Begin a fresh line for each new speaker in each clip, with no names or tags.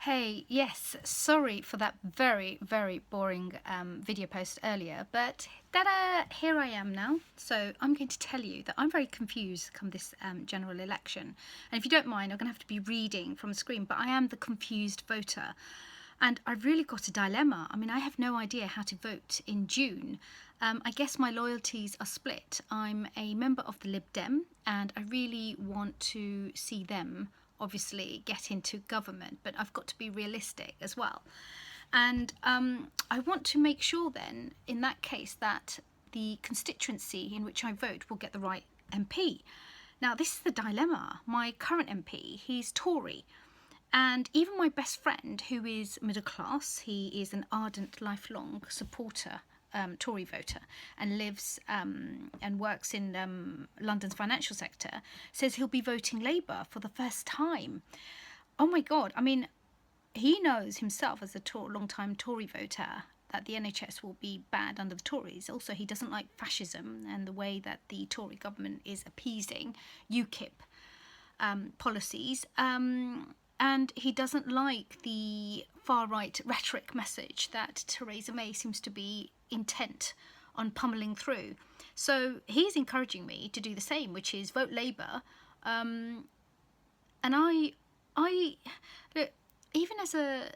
Hey, yes, sorry for that very, very boring video post earlier, but ta-da, here I am now. So I'm going to tell you that I'm very confused come this general election. And if you don't mind, I'm going to have to be reading from the screen, but I am the confused voter. And I've really got a dilemma. I mean, I have no idea how to vote in June. I guess my loyalties are split. I'm a member of the Lib Dem, and I really want to see them obviously get into government, but I've got to be realistic as well. And I want to make sure then, in that case, that the constituency in which I vote will get the right MP. Now, this is the dilemma. My current MP, he's Tory. And even my best friend, who is middle class, he is an ardent, lifelong supporter, Tory voter, and lives and works in London's financial sector, says he'll be voting Labour for the first time. Oh my God, I mean, he knows himself as a long-time Tory voter that the NHS will be bad under the Tories. Also, he doesn't like fascism and the way that the Tory government is appeasing UKIP policies. And he doesn't like the far-right rhetoric message that Theresa May seems to be intent on pummeling through. So he's encouraging me to do the same, which is vote Labour. And look, even as a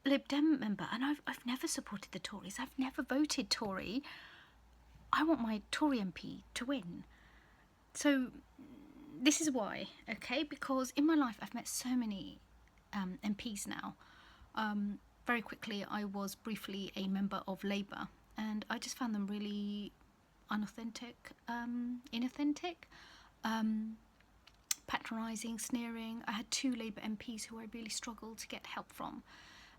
Lib Dem member, and I've never supported the Tories, I've never voted Tory, I want my Tory MP to win. So this is why, okay? Because in my life I've met so many MPs now. Very quickly, I was briefly a member of Labour, and I just found them really unauthentic, inauthentic, patronising, sneering. I had two Labour MPs who I really struggled to get help from.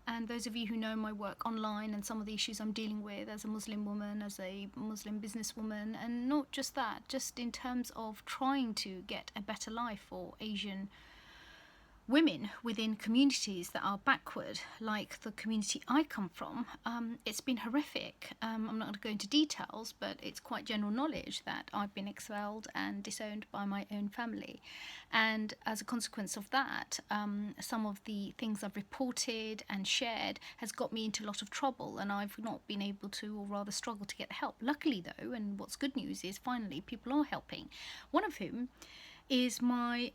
And those of you who know my work online and some of the issues I'm dealing with as a Muslim woman, as a Muslim businesswoman, and not just that, just in terms of trying to get a better life for Asian women within communities that are backward, like the community I come from, it's been horrific. I'm not going to go into details, but it's quite general knowledge that I've been expelled and disowned by my own family. And as a consequence of that, some of the things I've reported and shared has got me into a lot of trouble, and I've not been able to, or rather struggle to get help. Luckily though, and what's good news is finally people are helping, one of whom is my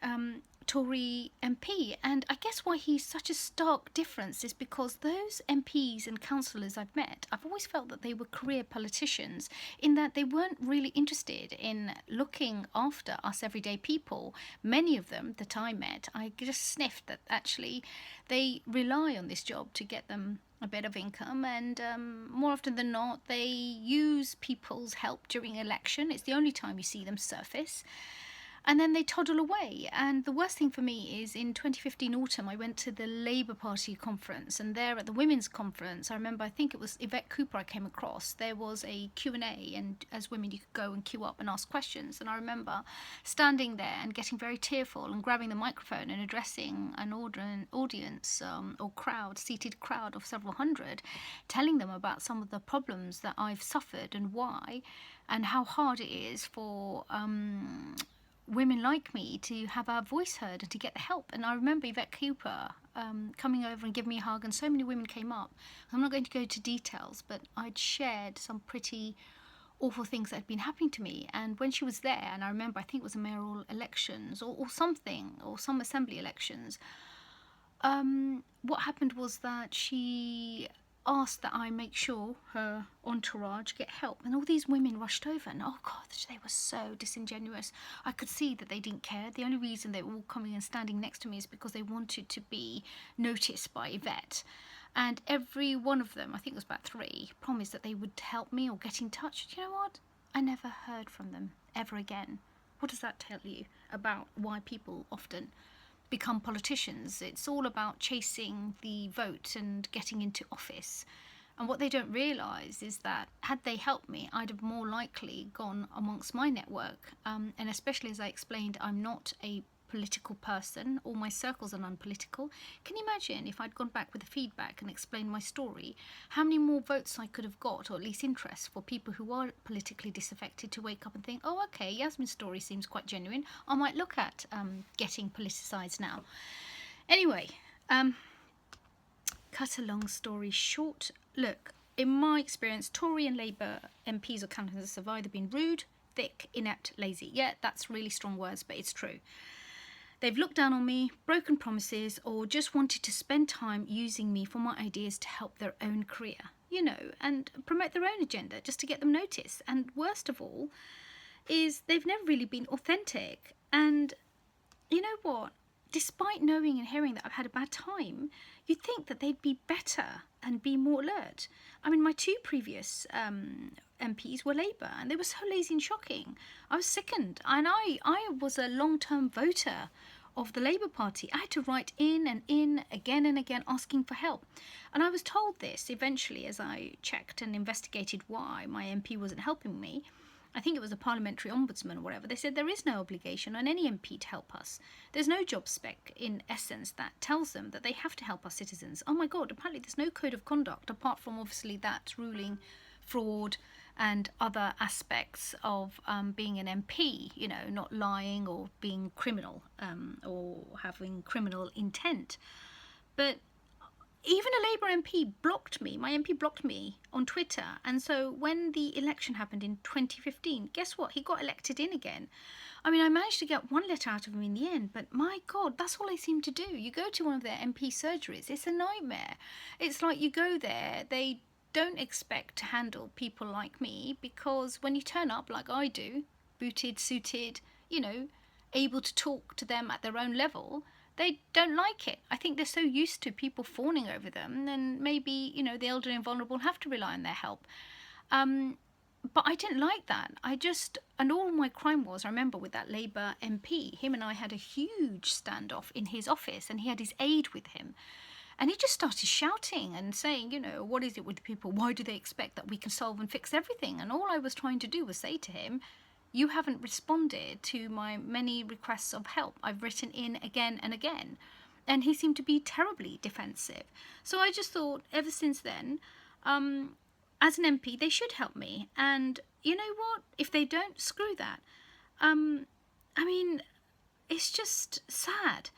Tory MP. And I guess why he's such a stark difference is because those MPs and councillors I've met, I've always felt that they were career politicians, in that they weren't really interested in looking after us everyday people. Many of them that I met, I just sniffed that actually they rely on this job to get them a bit of income, and more often than not they use people's help during election. It's the only time you see them surface. And then they toddle away. And the worst thing for me is in 2015 autumn, I went to the Labour Party conference, and there at the women's conference, I remember, I think it was Yvette Cooper I came across, there was a Q&A, and as women you could go and queue up and ask questions. And I remember standing there and getting very tearful and grabbing the microphone and addressing an audience or crowd, seated crowd of several hundred, telling them about some of the problems that I've suffered and why, and how hard it is for women like me to have our voice heard and to get the help. And I remember Yvette Cooper coming over and giving me a hug, and so many women came up. I'm not going to go into details, but I'd shared some pretty awful things that had been happening to me. And when she was there, and I remember, I think it was a mayoral elections or something, or some assembly elections, what happened was that she asked that I make sure her entourage get help, and all these women rushed over, and oh god, they were so disingenuous. I could see that they didn't care. The only reason they were all coming and standing next to me is because they wanted to be noticed by Yvette. And every one of them, I think it was about 3, promised that they would help me or get in touch. Do you know what? I never heard from them ever again. What does that tell you about why people often become politicians? It's all about chasing the vote and getting into office. And what they don't realise is that had they helped me, I'd have more likely gone amongst my network. And especially as I explained, I'm not a political person. All my circles are non-political. Can you imagine if I'd gone back with the feedback and explained my story, how many more votes I could have got, or at least interest for people who are politically disaffected to wake up and think, oh okay, Yasmin's story seems quite genuine, I might look at getting politicised now. Anyway, cut a long story short, look, in my experience, Tory and Labour MPs or candidates have either been rude, thick, inept, lazy. Yeah, that's really strong words, but it's true. They've looked down on me, broken promises, or just wanted to spend time using me for my ideas to help their own career, you know, and promote their own agenda just to get them noticed. And worst of all is they've never really been authentic. And you know what? Despite knowing and hearing that I've had a bad time, you'd think that they'd be better and be more alert. I mean, my two previous MPs were Labour, and they were so lazy and shocking. I was sickened, and I was a long-term voter of the Labour Party. I had to write in and in again and again asking for help. And I was told this eventually as I checked and investigated why my MP wasn't helping me. I think it was a parliamentary ombudsman or whatever. They said there is no obligation on any MP to help us. There's no job spec, in essence, that tells them that they have to help our citizens. Oh my God, apparently there's no code of conduct, apart from obviously that ruling fraud and other aspects of being an MP, you know, not lying or being criminal or having criminal intent. But even a Labour MP blocked me. My MP blocked me on Twitter. And so when the election happened in 2015, guess what? He got elected in again. I mean, I managed to get one letter out of him in the end, but my God, that's all they seem to do. You go to one of their MP surgeries, it's a nightmare. It's like you go there, they don't expect to handle people like me, because when you turn up like I do, booted, suited, you know, able to talk to them at their own level, they don't like it. I think they're so used to people fawning over them, then maybe, you know, the elderly and vulnerable have to rely on their help. But I didn't like that. And all my crime was, I remember with that Labour MP, him and I had a huge standoff in his office, and he had his aide with him. And he just started shouting and saying, you know, what is it with people? Why do they expect that we can solve and fix everything? And all I was trying to do was say to him, you haven't responded to my many requests of help. I've written in again and again. And he seemed to be terribly defensive. So I just thought, ever since then, as an MP, they should help me. And you know what? If they don't, screw that. I mean, it's just sad.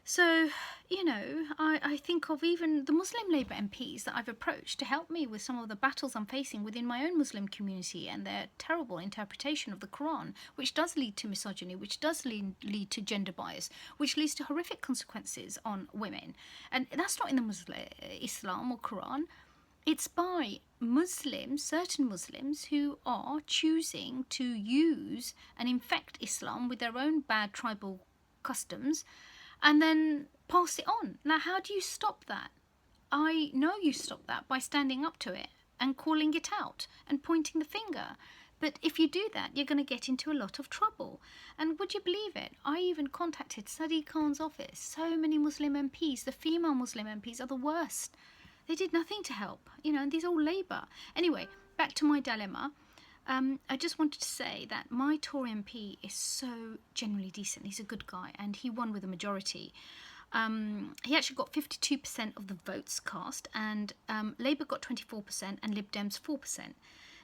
So, you know, I think of even the Muslim Labour MPs that I've approached to help me with some of the battles I'm facing within my own Muslim community and their terrible interpretation of the Quran, which does lead to misogyny, which does lead to gender bias, which leads to horrific consequences on women. And that's not in the Muslim Islam or Quran. It's by Muslims, certain Muslims, who are choosing to use and infect Islam with their own bad tribal customs and then pass it on. Now, how do you stop that? I know you stop that by standing up to it and calling it out and pointing the finger. But if you do that, you're going to get into a lot of trouble. And would you believe it? I even contacted Sadiq Khan's office. So many Muslim MPs, the female Muslim MPs are the worst. They did nothing to help, you know, and these are all Labour. Anyway, back to my dilemma. I just wanted to say that my Tory MP is so genuinely decent. He's a good guy, and he won with a majority. He actually got 52% of the votes cast, and Labour got 24% and Lib Dems 4%.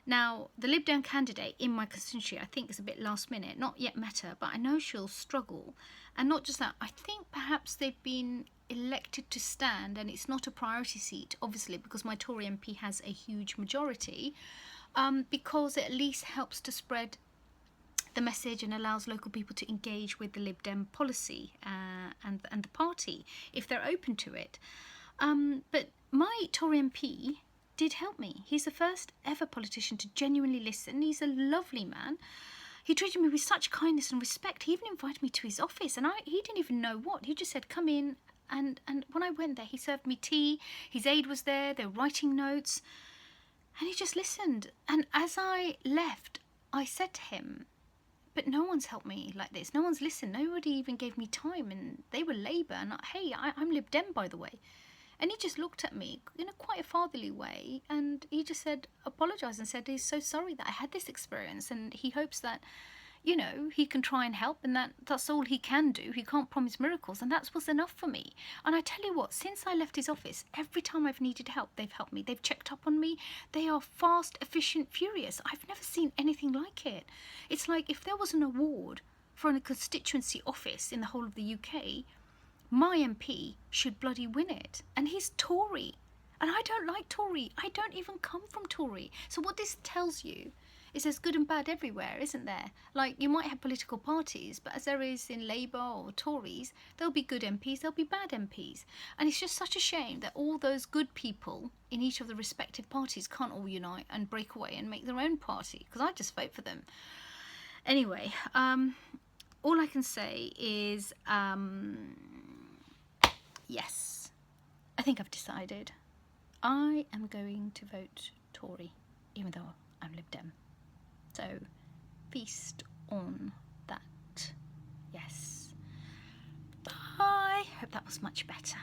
Now, the Lib Dem candidate in my constituency, I think, is a bit last minute, not yet met her, but I know she'll struggle. And not just that, I think perhaps they've been elected to stand, and it's not a priority seat, obviously, because my Tory MP has a huge majority. Because it at least helps to spread the message and allows local people to engage with the Lib Dem policy and the party if they're open to it. But my Tory MP did help me. He's the first ever politician to genuinely listen. He's a lovely man. He treated me with such kindness and respect. He even invited me to his office, and he didn't even know what. He just said, come in. And when I went there, he served me tea. His aide was there. They were writing notes. And he just listened. And as I left, I said to him, but no one's helped me like this. No one's listened. Nobody even gave me time. And they were Labour. And hey, I'm Lib Dem, by the way. And he just looked at me in a quite a fatherly way. And he just said, apologised and said he's so sorry that I had this experience. And he hopes that, you know, he can try and help, and that's all he can do. He can't promise miracles, and that was enough for me. And I tell you what, since I left his office, every time I've needed help, they've helped me. They've checked up on me. They are fast, efficient, furious. I've never seen anything like it. It's like if there was an award for a constituency office in the whole of the UK, my MP should bloody win it. And he's Tory. And I don't like Tory. I don't even come from Tory. So what this tells you is there's good and bad everywhere, isn't there? Like, you might have political parties, but as there is in Labour or Tories, there'll be good MPs, there'll be bad MPs. And it's just such a shame that all those good people in each of the respective parties can't all unite and break away and make their own party, because I just vote for them. Anyway, all I can say is, yes, I think I've decided. I am going to vote Tory, even though I'm Lib Dem. So, feast on that. Yes. Bye. Hope that was much better.